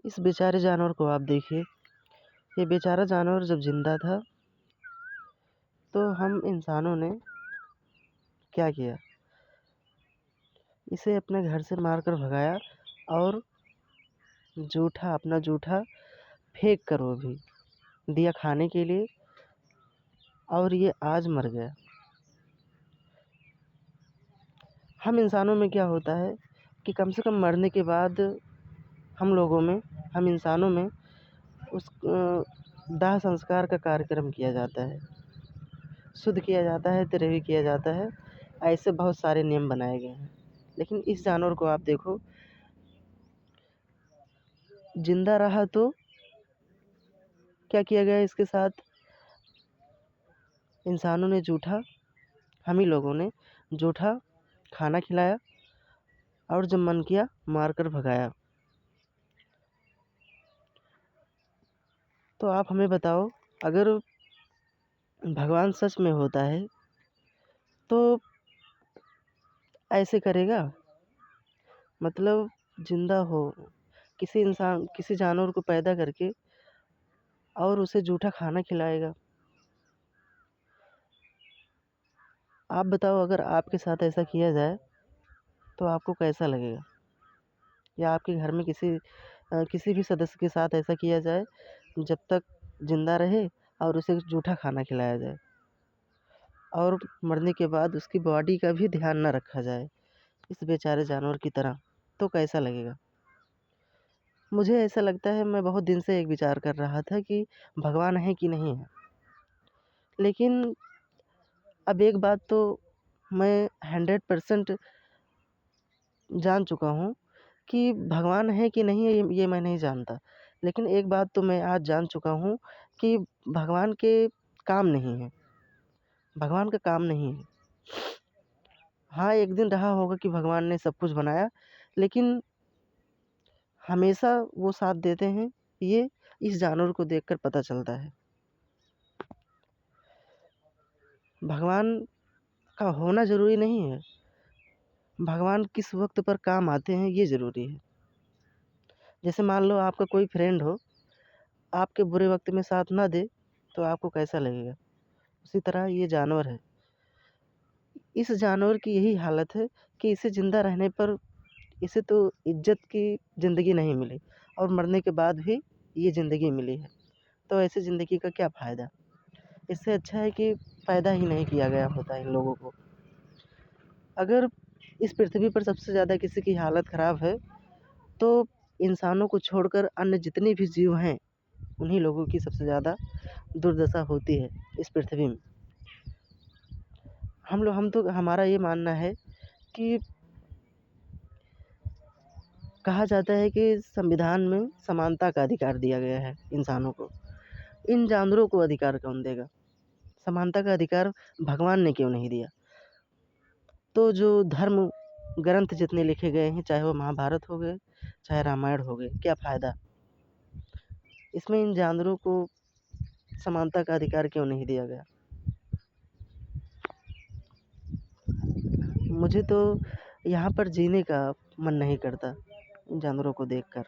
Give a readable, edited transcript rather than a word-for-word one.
इस बेचारे जानवर को आप देखिए। ये बेचारा जानवर जब ज़िंदा था तो हम इंसानों ने क्या किया, इसे अपने घर से मारकर भगाया और अपना जूठा फेंक कर वो भी दिया खाने के लिए, और ये आज मर गया। हम इंसानों में क्या होता है कि कम से कम मरने के बाद हम इंसानों में उस दाह संस्कार का कार्यक्रम किया जाता है, शुद्ध किया जाता है, तिरवी किया जाता है। ऐसे बहुत सारे नियम बनाए गए हैं। लेकिन इस जानवर को आप देखो, जिंदा रहा तो क्या किया गया इसके साथ, इंसानों ने जूठा, हम ही लोगों ने जूठा खाना खिलाया और जब मन किया मारकर भगाया। तो आप हमें बताओ, अगर भगवान सच में होता है तो ऐसे करेगा? मतलब जिंदा हो, किसी जानवर को पैदा करके और उसे जूठा खाना खिलाएगा। आप बताओ, अगर आपके साथ ऐसा किया जाए तो आपको कैसा लगेगा? या आपके घर में किसी भी सदस्य के साथ ऐसा किया जाए जब तक जिंदा रहे और उसे जूठा खाना खिलाया जाए और मरने के बाद उसकी बॉडी का भी ध्यान न रखा जाए इस बेचारे जानवर की तरह, तो कैसा लगेगा? मुझे ऐसा लगता है, मैं बहुत दिन से एक विचार कर रहा था कि भगवान है कि नहीं है। लेकिन अब एक बात तो मैं 100% जान चुका हूँ कि भगवान है कि नहीं है, ये मैं नहीं जानता। लेकिन एक बात तो मैं आज जान चुका हूँ कि भगवान के काम नहीं है, भगवान का काम नहीं है। हाँ, एक दिन रहा होगा कि भगवान ने सब कुछ बनाया, लेकिन हमेशा वो साथ देते हैं, ये इस जानवर को देखकर पता चलता है। भगवान का होना ज़रूरी नहीं है, भगवान किस वक्त पर काम आते हैं ये ज़रूरी है। जैसे मान लो आपका कोई फ्रेंड हो, आपके बुरे वक्त में साथ ना दे तो आपको कैसा लगेगा? उसी तरह ये जानवर है। इस जानवर की यही हालत है कि इसे ज़िंदा रहने पर इसे तो इज़्ज़त की ज़िंदगी नहीं मिली और मरने के बाद भी ये ज़िंदगी मिली है। तो ऐसी ज़िंदगी का क्या फ़ायदा? इससे अच्छा है कि पैदा ही नहीं किया गया होता इन लोगों को। अगर इस पृथ्वी पर सबसे ज़्यादा किसी की हालत ख़राब है तो इंसानों को छोड़कर अन्य जितने भी जीव हैं, उन्हीं लोगों की सबसे ज़्यादा दुर्दशा होती है इस पृथ्वी में। हम तो हमारा ये मानना है कि कहा जाता है कि संविधान में समानता का अधिकार दिया गया है इंसानों को। इन जानवरों को अधिकार कौन देगा? समानता का अधिकार भगवान ने क्यों नहीं दिया? तो जो धर्म ग्रंथ जितने लिखे गए हैं, चाहे वो महाभारत हो गए, चाहे रामायण हो गए, क्या फ़ायदा? इसमें इन जानवरों को समानता का अधिकार क्यों नहीं दिया गया? मुझे तो यहाँ पर जीने का मन नहीं करता इन जानवरों को देखकर।